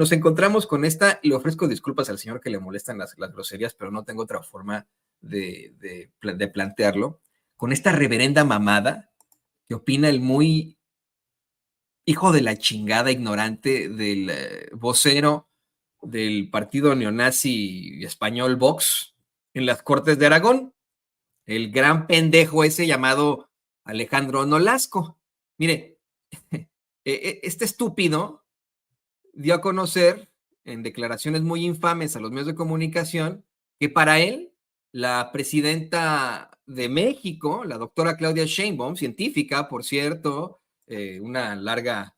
Nos encontramos con esta, y le ofrezco disculpas al señor que le molestan las groserías, pero no tengo otra forma de plantearlo, con esta reverenda mamada que opina el muy hijo de la chingada ignorante del vocero del partido neonazi español Vox en las Cortes de Aragón, el gran pendejo ese llamado Alejandro Nolasco. Mire, este estúpido dio a conocer en declaraciones muy infames a los medios de comunicación que para él la presidenta de México, la doctora Claudia Sheinbaum, científica, por cierto, una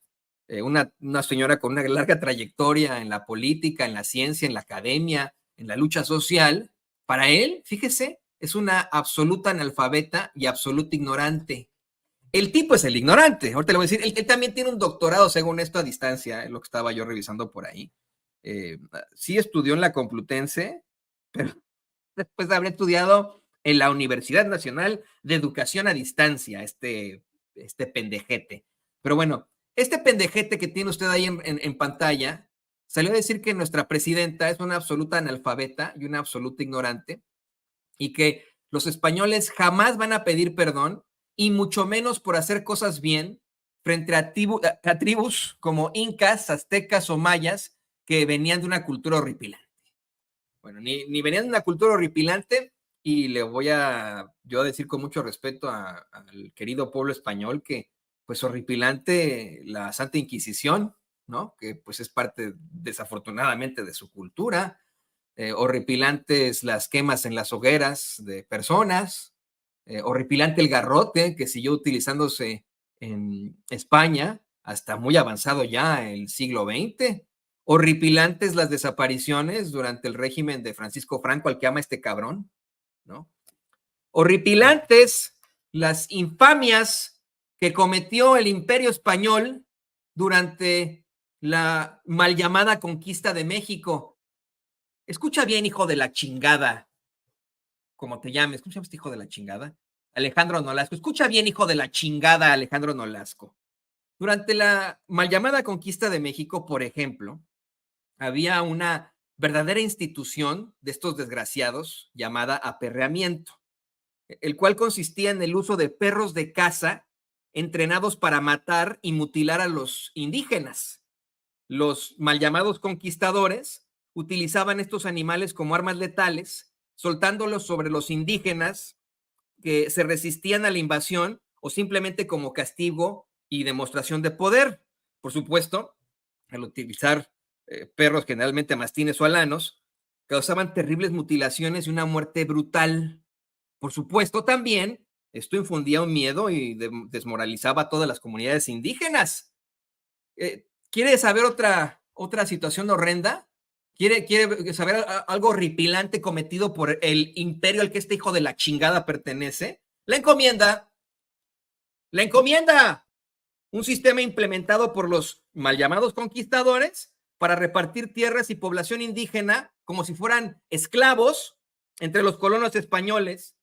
señora con una larga trayectoria en la política, en la ciencia, en la academia, en la lucha social, para él, fíjese, es una absoluta analfabeta y absoluta ignorante. El tipo es el ignorante. Ahorita le voy a decir, él también tiene un doctorado, según esto, a distancia, es lo que estaba yo revisando por ahí. Sí estudió en la Complutense, pero después de haber estudiado en la Universidad Nacional de Educación a Distancia, este pendejete. Pero bueno, este pendejete que tiene usted ahí en pantalla salió a decir que nuestra presidenta es una absoluta analfabeta y una absoluta ignorante y que los españoles jamás van a pedir perdón y mucho menos por hacer cosas bien frente a tribus como incas, aztecas o mayas que venían de una cultura horripilante. Bueno, ni venían de una cultura horripilante y le voy a yo decir con mucho respeto al querido pueblo español que pues horripilante la Santa Inquisición, ¿no? Que pues es parte desafortunadamente de su cultura, horripilantes las quemas en las hogueras de personas, horripilante el garrote que siguió utilizándose en España hasta muy avanzado ya el siglo XX, horripilantes las desapariciones durante el régimen de Francisco Franco, al que ama este cabrón, ¿no? Horripilantes las infamias que cometió el Imperio Español durante la mal llamada conquista de México. Escucha bien, hijo de la chingada, como te llames, ¿cómo se llama este hijo de la chingada? Alejandro Nolasco. Escucha bien, hijo de la chingada, Alejandro Nolasco. Durante la mal llamada conquista de México, por ejemplo, había una verdadera institución de estos desgraciados llamada aperreamiento, el cual consistía en el uso de perros de caza entrenados para matar y mutilar a los indígenas. Los mal llamados conquistadores utilizaban estos animales como armas letales, soltándolos sobre los indígenas que se resistían a la invasión o simplemente como castigo y demostración de poder. Por supuesto, al utilizar perros generalmente mastines o alanos, causaban terribles mutilaciones y una muerte brutal. Por supuesto, también esto infundía un miedo y desmoralizaba a todas las comunidades indígenas. ¿Quiere saber otra situación horrenda? ¿Quiere saber algo horripilante cometido por el imperio al que este hijo de la chingada pertenece? La encomienda. La encomienda. Un sistema implementado por los mal llamados conquistadores para repartir tierras y población indígena como si fueran esclavos entre los colonos españoles.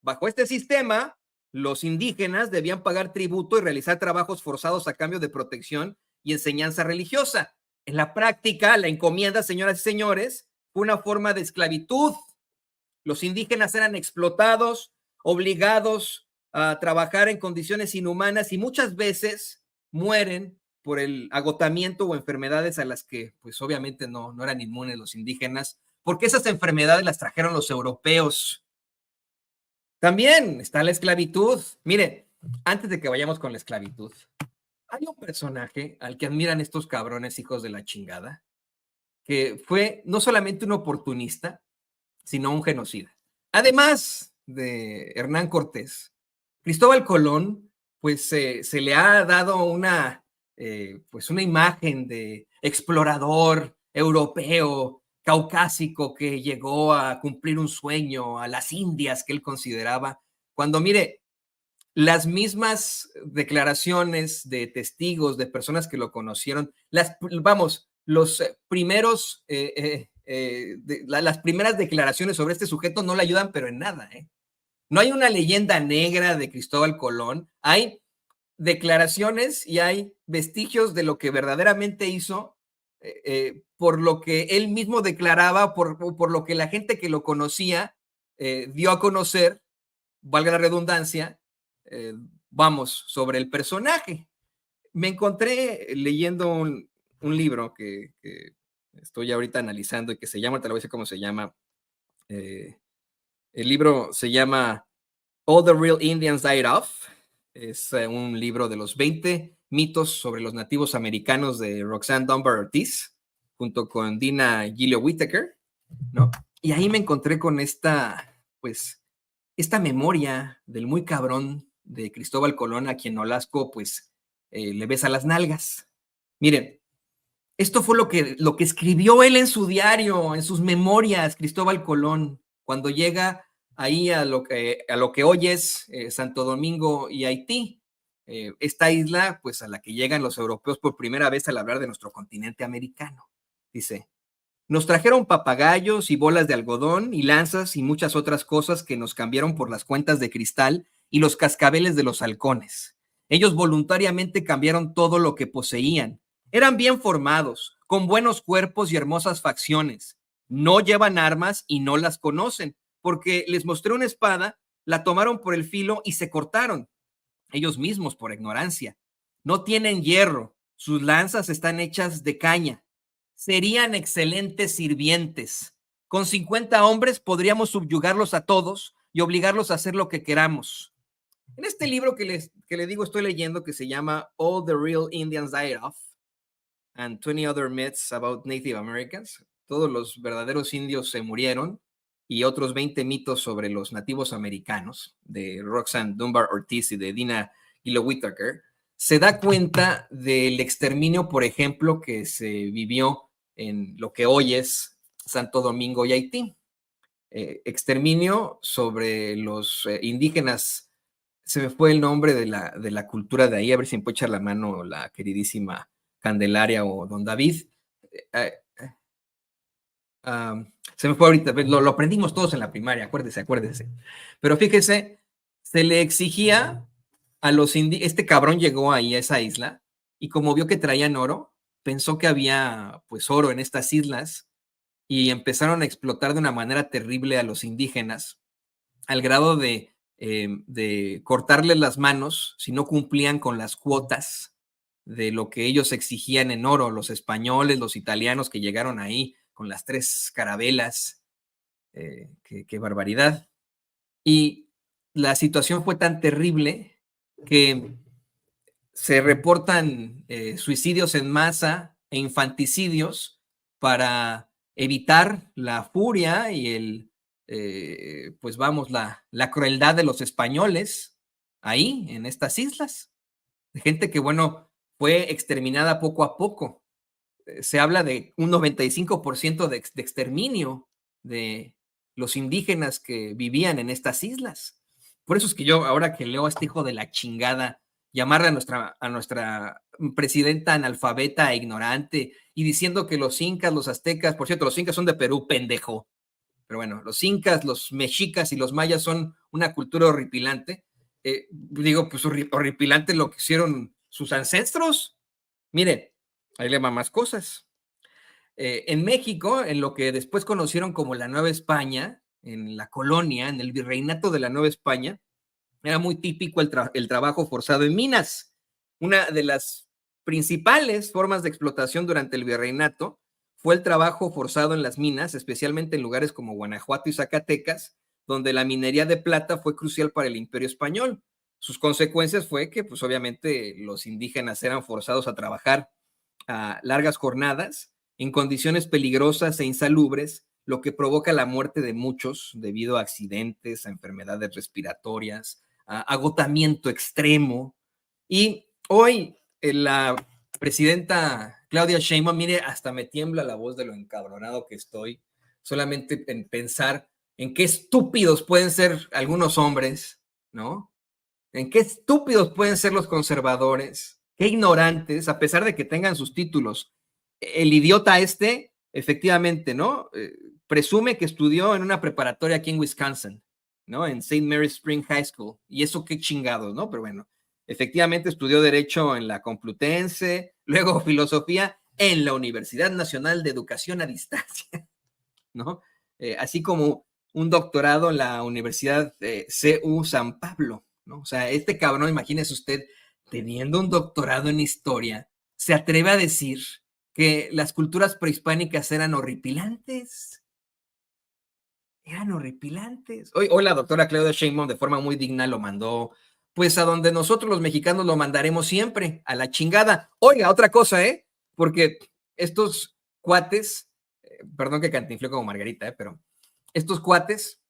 Bajo este sistema, los indígenas debían pagar tributo y realizar trabajos forzados a cambio de protección y enseñanza religiosa. En la práctica, la encomienda, señoras y señores, fue una forma de esclavitud. Los indígenas eran explotados, obligados a trabajar en condiciones inhumanas y muchas veces mueren por el agotamiento o enfermedades a las que pues obviamente no eran inmunes los indígenas, porque esas enfermedades las trajeron los europeos. También está la esclavitud. Mire, antes de que vayamos con la esclavitud, hay un personaje al que admiran estos cabrones hijos de la chingada, que fue no solamente un oportunista, sino un genocida. Además de Hernán Cortés, Cristóbal Colón, pues se le ha dado pues una imagen de explorador europeo, caucásico, que llegó a cumplir un sueño a las Indias que él consideraba, cuando mire, las mismas declaraciones de testigos, de personas que lo conocieron, los primeros, las primeras declaraciones sobre este sujeto no le ayudan, pero en nada, ¿eh? No hay una leyenda negra de Cristóbal Colón, hay declaraciones y hay vestigios de lo que verdaderamente hizo por lo que él mismo declaraba, por lo que la gente que lo conocía dio a conocer, valga la redundancia, vamos, sobre el personaje. Me encontré leyendo un libro que estoy ahorita analizando y que se llama, te lo voy a decir cómo se llama. El libro se llama All the Real Indians Died Off. Es un libro de los 20 mitos sobre los nativos americanos de Roxanne Dunbar Ortiz, junto con Dina Gilio Whittaker, ¿no? Y ahí me encontré con pues, esta memoria del muy cabrón de Cristóbal Colón, a quien Nolasco, pues, le besa las nalgas. Miren, esto fue lo que escribió él en su diario, en sus memorias, Cristóbal Colón, cuando llega ahí a lo que hoy es Santo Domingo y Haití, esta isla, pues a la que llegan los europeos por primera vez al hablar de nuestro continente americano. Dice, nos trajeron papagayos y bolas de algodón y lanzas y muchas otras cosas que nos cambiaron por las cuentas de cristal y los cascabeles de los halcones. Ellos voluntariamente cambiaron todo lo que poseían. Eran bien formados, con buenos cuerpos y hermosas facciones. No llevan armas y no las conocen, porque les mostré una espada, la tomaron por el filo y se cortaron. Ellos mismos por ignorancia. No tienen hierro, sus lanzas están hechas de caña. Serían excelentes sirvientes. Con 50 hombres podríamos subyugarlos a todos y obligarlos a hacer lo que queramos. En este libro que le digo estoy leyendo, que se llama All the Real Indians Died Off and 20 Other Myths About Native Americans, todos los verdaderos indios se murieron, y otros 20 mitos sobre los nativos americanos, de Roxanne Dunbar Ortiz y de Dina Gilio Whittaker, se da cuenta del exterminio, por ejemplo, que se vivió en lo que hoy es Santo Domingo y Haití. Exterminio sobre los indígenas. Se me fue el nombre de la cultura de ahí, a ver si me puede echar la mano la queridísima Candelaria o don David. Se me fue ahorita, lo aprendimos todos en la primaria, acuérdese. Pero fíjese, se le exigía a los indígenas, este cabrón llegó ahí a esa isla y como vio que traían oro, pensó que había pues oro en estas islas y empezaron a explotar de una manera terrible a los indígenas, al grado de cortarles las manos si no cumplían con las cuotas de lo que ellos exigían en oro, los españoles, los italianos que llegaron ahí con las 3 carabelas, qué barbaridad. Y la situación fue tan terrible que se reportan suicidios en masa e infanticidios para evitar la furia y pues vamos, la crueldad de los españoles ahí, en estas islas. De gente que, bueno, fue exterminada poco a poco. Se habla de un 95% de exterminio de los indígenas que vivían en estas islas. Por eso es que yo, ahora que leo a este hijo de la chingada, llamarle a nuestra presidenta analfabeta e ignorante y diciendo que los incas, los aztecas, por cierto, los incas son de Perú, pendejo. Pero bueno, los incas, los mexicas y los mayas son una cultura horripilante. Digo, pues horripilante lo que hicieron sus ancestros. Mire, ahí le va más cosas. En México, en lo que después conocieron como la Nueva España, en la colonia, en el virreinato de la Nueva España, era muy típico el trabajo forzado en minas. Una de las principales formas de explotación durante el virreinato fue el trabajo forzado en las minas, especialmente en lugares como Guanajuato y Zacatecas, donde la minería de plata fue crucial para el Imperio Español. Sus consecuencias fue que, pues obviamente, los indígenas eran forzados a trabajar a largas jornadas en condiciones peligrosas e insalubres, lo que provoca la muerte de muchos debido a accidentes, a enfermedades respiratorias, a agotamiento extremo. Y hoy la presidenta Claudia Sheinbaum, mire, hasta me tiembla la voz de lo encabronado que estoy, solamente en pensar en qué estúpidos pueden ser algunos hombres, ¿no? En qué estúpidos pueden ser los conservadores, qué ignorantes, a pesar de que tengan sus títulos. El idiota efectivamente, ¿no? Presume que estudió en una preparatoria aquí en Wisconsin, ¿no? En St. Mary's Spring High School. Y eso qué chingados, ¿no? Pero bueno, efectivamente estudió Derecho en la Complutense, luego Filosofía. en la Universidad Nacional de Educación a Distancia, ¿no? Así como un doctorado en la Universidad CU San Pablo, ¿no? O sea, este cabrón, imagínese usted, teniendo un doctorado en historia, se atreve a decir que las culturas prehispánicas eran horripilantes. Eran horripilantes. Hoy la doctora Claudia Sheinbaum de forma muy digna lo mandó, pues a donde nosotros los mexicanos lo mandaremos siempre, a la chingada. Oiga, otra cosa, porque estos cuates, perdón que cantinflé como Margarita, pero estos cuates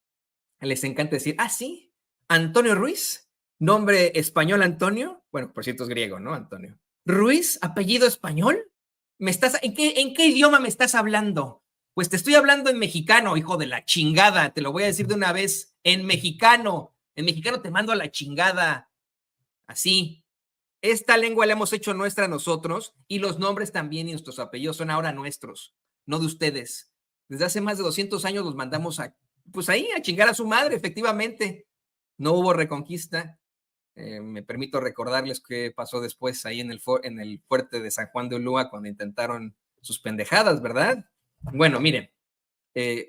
les encanta decir, ah, sí, Antonio Ruiz, nombre español Antonio, bueno, por cierto es griego, ¿no? Antonio. Ruiz, apellido español. ¿En qué idioma me estás hablando? Pues te estoy hablando en mexicano, hijo de la chingada, te lo voy a decir de una vez, en mexicano te mando a la chingada, así. Esta lengua la hemos hecho nuestra nosotros y los nombres también y nuestros apellidos son ahora nuestros, no de ustedes. Desde hace más de 200 años los mandamos pues ahí, a chingar a su madre, efectivamente. No hubo reconquista. Me permito recordarles qué pasó después ahí en el fuerte de San Juan de Ulúa cuando intentaron sus pendejadas, ¿verdad? Bueno, miren,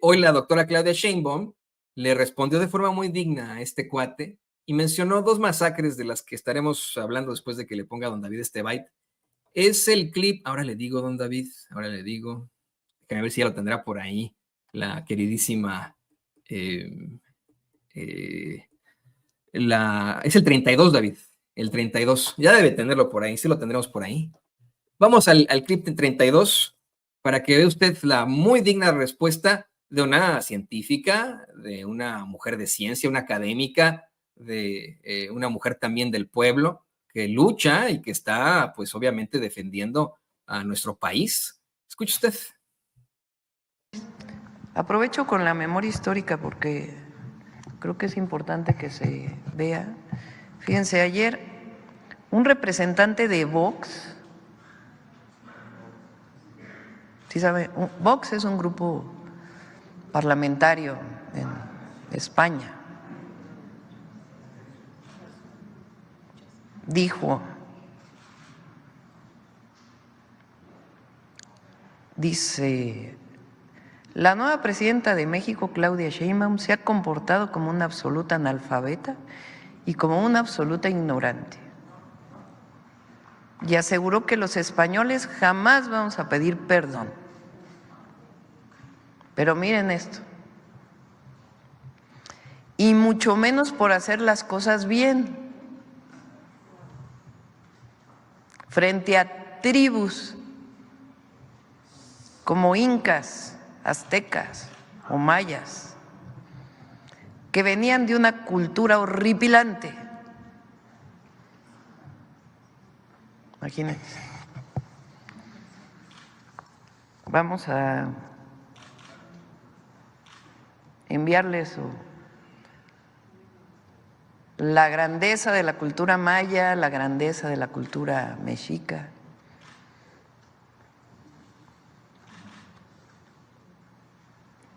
hoy la doctora Claudia Sheinbaum le respondió de forma muy digna a este cuate y mencionó 2 masacres de las que estaremos hablando después de que le ponga a don David este byte. Es el clip, ahora le digo, don David, ahora le digo, a ver si ya lo tendrá por ahí, la queridísima, es el 32, David, el 32, ya debe tenerlo por ahí, sí lo tendremos por ahí. Vamos al clip de 32 para que vea usted la muy digna respuesta de una científica, de una mujer de ciencia, una académica, de una mujer también del pueblo que lucha y que está, pues obviamente, defendiendo a nuestro país. Escuche usted. Aprovecho con la memoria histórica porque creo que es importante que se vea. Fíjense, ayer un representante de Vox, ¿sí sabe? Vox es un grupo parlamentario en España. Dice, la nueva presidenta de México, Claudia Sheinbaum, se ha comportado como una absoluta analfabeta y como una absoluta ignorante. Y aseguró que los españoles jamás vamos a pedir perdón. Pero miren esto, y mucho menos por hacer las cosas bien, frente a tribus como incas, aztecas o mayas, que venían de una cultura horripilante. Imagínense. Vamos a enviarles la grandeza de la cultura maya, la grandeza de la cultura mexica.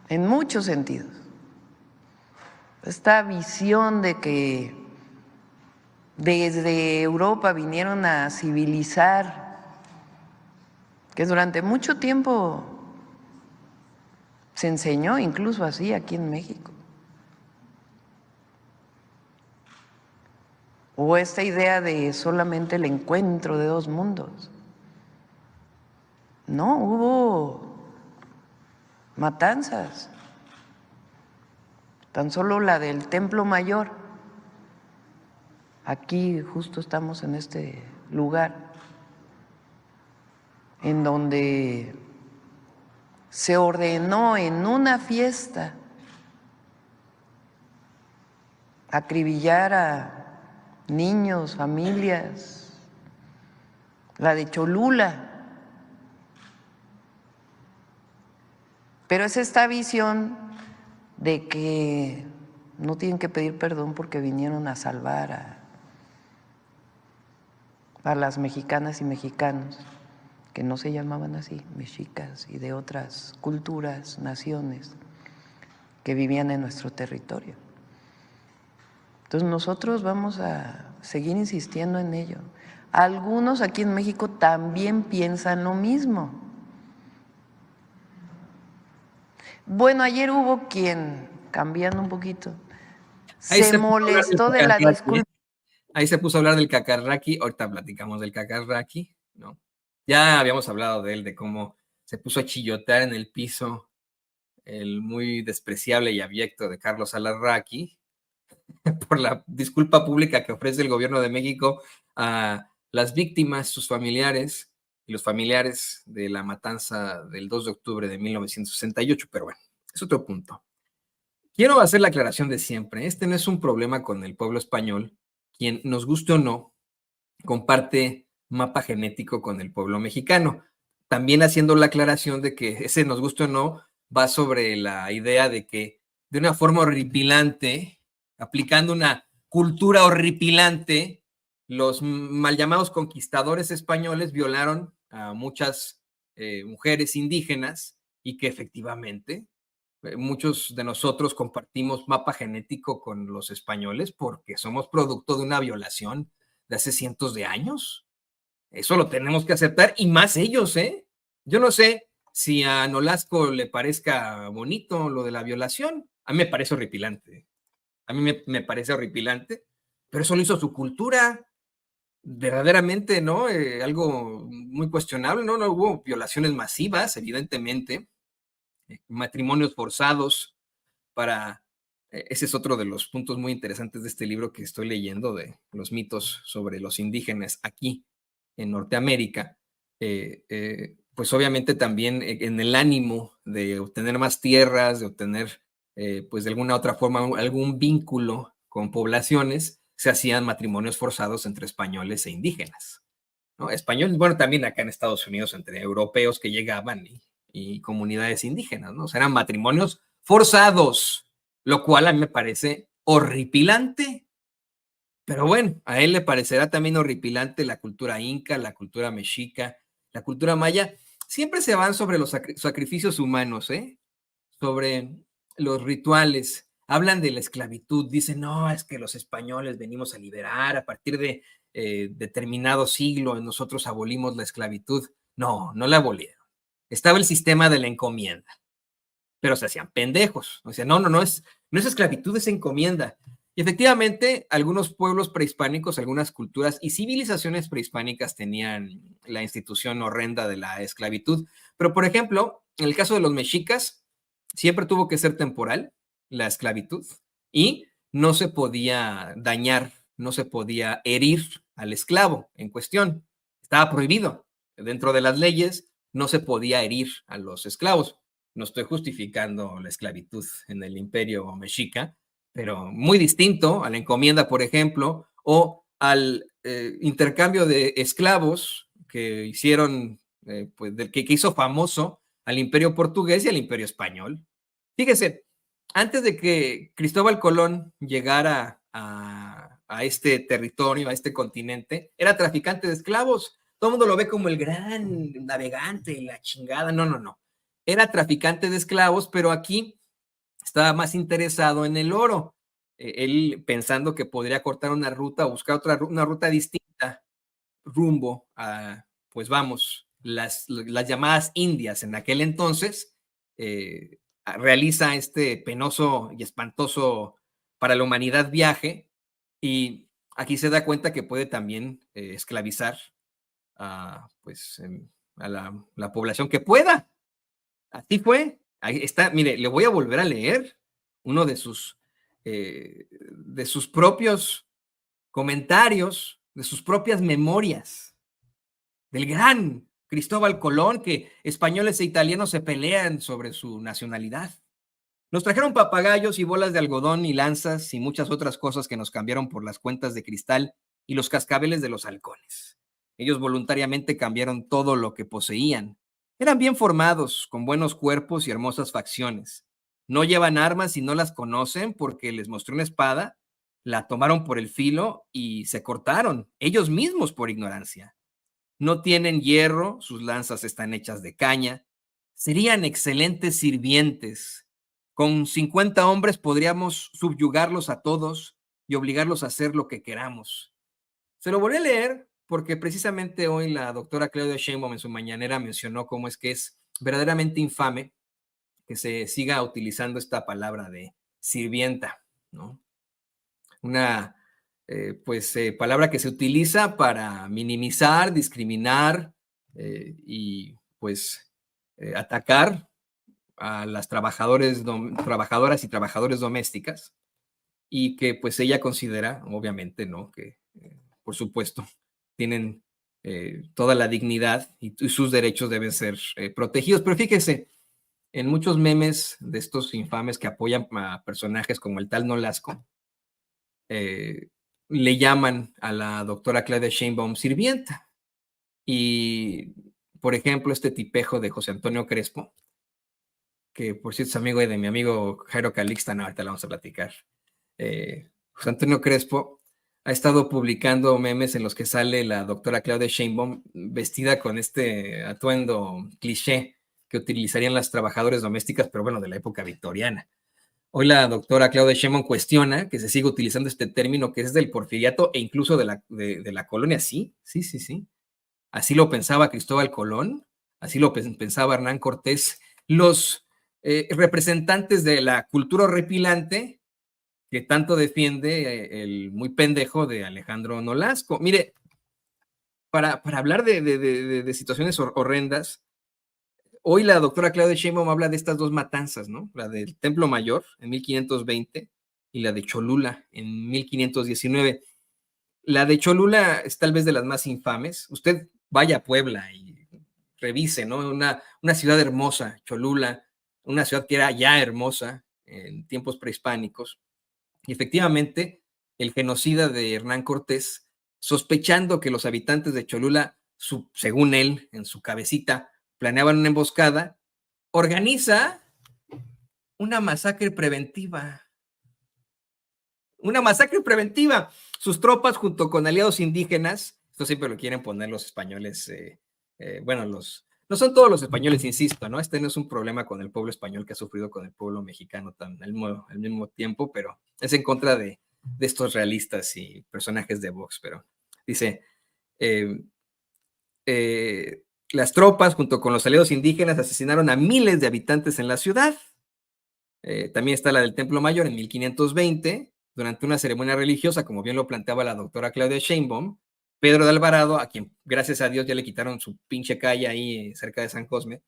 En muchos sentidos. Esta visión de que desde Europa vinieron a civilizar, que durante mucho tiempo se enseñó incluso así aquí en México. O esta idea de solamente el encuentro de 2 mundos. No, hubo matanzas. Tan solo la del Templo Mayor. Aquí justo estamos en este lugar en donde se ordenó en una fiesta acribillar a niños, familias, la de Cholula. Pero es esta visión de que no tienen que pedir perdón porque vinieron a salvar a las mexicanas y mexicanos, que no se llamaban así, mexicas, y de otras culturas, naciones que vivían en nuestro territorio. Entonces nosotros vamos a seguir insistiendo en ello. Algunos aquí en México también piensan lo mismo. Bueno, ayer hubo quien, cambiando un poquito, Ahí se se puso a hablar del molestó de la cacarraqui, ¿eh? disculpa. Ahí se puso a hablar del cacarraqui, ahorita platicamos del cacarraqui, ¿no? Ya habíamos hablado de él, de cómo se puso a chillotear en el piso el muy despreciable y abyecto de Carlos Alarraqui por la disculpa pública que ofrece el gobierno de México a las víctimas, sus familiares y los familiares de la matanza del 2 de octubre de 1968, pero bueno, es otro punto. Quiero hacer la aclaración de siempre, este no es un problema con el pueblo español, quien nos guste o no, comparte mapa genético con el pueblo mexicano. También haciendo la aclaración de que ese nos guste o no va sobre la idea de que de una forma horripilante, aplicando una cultura horripilante, los mal llamados conquistadores españoles violaron a muchas mujeres indígenas y que efectivamente muchos de nosotros compartimos mapa genético con los españoles porque somos producto de una violación de hace cientos de años. Eso lo tenemos que aceptar y más ellos, ¿eh? Yo no sé si a Nolasco le parezca bonito lo de la violación. A mí me parece horripilante. A mí me parece horripilante, pero eso lo hizo su cultura. Verdaderamente, ¿no? Algo muy cuestionable, ¿no? No hubo violaciones masivas, evidentemente, matrimonios forzados para... Ese es otro de los puntos muy interesantes de este libro que estoy leyendo, de los mitos sobre los indígenas aquí en Norteamérica. Pues obviamente también en el ánimo de obtener más tierras, de obtener, pues de alguna otra forma, algún vínculo con poblaciones, se hacían matrimonios forzados entre españoles e indígenas, ¿no? Españoles, bueno, también acá en Estados Unidos, entre europeos que llegaban y comunidades indígenas, ¿no? O sea, eran matrimonios forzados, lo cual a mí me parece horripilante. Pero bueno, a él le parecerá también horripilante la cultura inca, la cultura mexica, la cultura maya. Siempre se van sobre los sacrificios humanos, ¿eh? Sobre los rituales. Hablan de la esclavitud. Dicen, no, es que los españoles venimos a liberar a partir de determinado siglo. Nosotros abolimos la esclavitud. No, no la abolieron. Estaba el sistema de la encomienda, pero se hacían pendejos. O sea, no es esclavitud, es encomienda. Y efectivamente, algunos pueblos prehispánicos, algunas culturas y civilizaciones prehispánicas tenían la institución horrenda de la esclavitud. Pero, por ejemplo, en el caso de los mexicas, siempre tuvo que ser temporal la esclavitud y no se podía dañar, no se podía herir al esclavo en cuestión. Estaba prohibido. Dentro de las leyes no se podía herir a los esclavos. No estoy justificando la esclavitud en el imperio mexica, pero muy distinto a la encomienda, por ejemplo, o al intercambio de esclavos que hicieron, pues, que hizo famoso al imperio portugués y al imperio español. Fíjese, antes de que Cristóbal Colón llegara a este territorio, a este continente, era traficante de esclavos. Todo el mundo lo ve como el gran navegante, la chingada. No. Era traficante de esclavos, pero aquí estaba más interesado en el oro. Él pensando que podría cortar una ruta o buscar una ruta distinta rumbo a, pues vamos, las llamadas Indias en aquel entonces, realiza este penoso y espantoso para la humanidad viaje y aquí se da cuenta que puede también esclavizar a, pues, a la población que pueda. Así fue. Ahí está, mire, le voy a volver a leer uno de sus propios comentarios, de sus propias memorias, del gran Cristóbal Colón, que españoles e italianos se pelean sobre su nacionalidad. Nos trajeron papagayos y bolas de algodón y lanzas y muchas otras cosas que nos cambiaron por las cuentas de cristal y los cascabeles de los halcones. Ellos voluntariamente cambiaron todo lo que poseían. Eran bien formados, con buenos cuerpos y hermosas facciones. No llevan armas y no las conocen porque les mostré una espada, la tomaron por el filo y se cortaron, ellos mismos por ignorancia. No tienen hierro, sus lanzas están hechas de caña. Serían excelentes sirvientes. Con 50 hombres podríamos subyugarlos a todos y obligarlos a hacer lo que queramos. Se lo volví a leer porque precisamente hoy la doctora Claudia Sheinbaum en su mañanera mencionó cómo es que es verdaderamente infame que se siga utilizando esta palabra de sirvienta, ¿no? Una palabra que se utiliza para minimizar, discriminar y atacar a las trabajadoras y trabajadores domésticas, y que pues ella considera, obviamente, ¿no? Que por supuesto tienen toda la dignidad y sus derechos deben ser protegidos. Pero fíjese, en muchos memes de estos infames que apoyan a personajes como el tal Nolasco, le llaman a la doctora Claudia Sheinbaum sirvienta. Y, por ejemplo, este tipejo de José Antonio Crespo, que por cierto es amigo de mi amigo Jairo Calixta, no, ahorita la vamos a platicar. José Antonio Crespo ha estado publicando memes en los que sale la doctora Claudia Sheinbaum vestida con este atuendo cliché que utilizarían las trabajadoras domésticas, pero bueno, de la época victoriana. Hoy la doctora Claudia Sheinbaum cuestiona que se siga utilizando este término que es del porfiriato e incluso de la colonia. Sí. Así lo pensaba Cristóbal Colón, así lo pensaba Hernán Cortés. Los representantes de la cultura horripilante que tanto defiende el muy pendejo de Alejandro Nolasco. Mire, para hablar de situaciones horrendas, hoy la doctora Claudia Sheinbaum habla de estas dos matanzas, ¿no? La del Templo Mayor en 1520 y la de Cholula en 1519. La de Cholula es tal vez de las más infames. Usted vaya a Puebla y revise, ¿no? Una ciudad hermosa, Cholula, una ciudad que era ya hermosa en tiempos prehispánicos. Y efectivamente, el genocida de Hernán Cortés, sospechando que los habitantes de Cholula, según él, en su cabecita, planeaban una emboscada, organiza una masacre preventiva. Una masacre preventiva. Sus tropas, junto con aliados indígenas, esto siempre lo quieren poner los españoles, no son todos los españoles, insisto, ¿no? Este no es un problema con el pueblo español que ha sufrido con el pueblo mexicano al mismo tiempo, pero es en contra de estos realistas y personajes de Vox. Pero dice, las tropas, junto con los aliados indígenas, asesinaron a miles de habitantes en la ciudad. También está la del Templo Mayor en 1520, durante una ceremonia religiosa, como bien lo planteaba la doctora Claudia Sheinbaum. Pedro de Alvarado, a quien gracias a Dios ya le quitaron su pinche calle ahí cerca de San Cosme,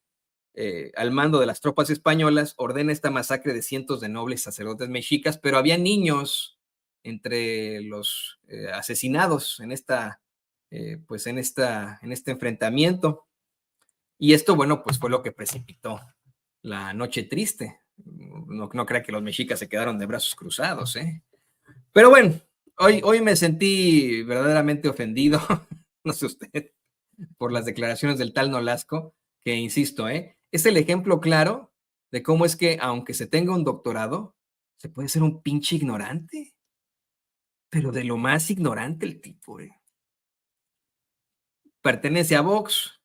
al mando de las tropas españolas, ordena esta masacre de cientos de nobles sacerdotes mexicas, pero había niños entre los asesinados en este enfrentamiento. Y esto, bueno, pues fue lo que precipitó la noche triste. No crea que los mexicas se quedaron de brazos cruzados, ¿eh? Pero bueno, hoy me sentí verdaderamente ofendido, no sé usted, por las declaraciones del tal Nolasco, que insisto, es el ejemplo claro de cómo es que, aunque se tenga un doctorado, se puede ser un pinche ignorante, pero de lo más ignorante el tipo, Pertenece a Vox,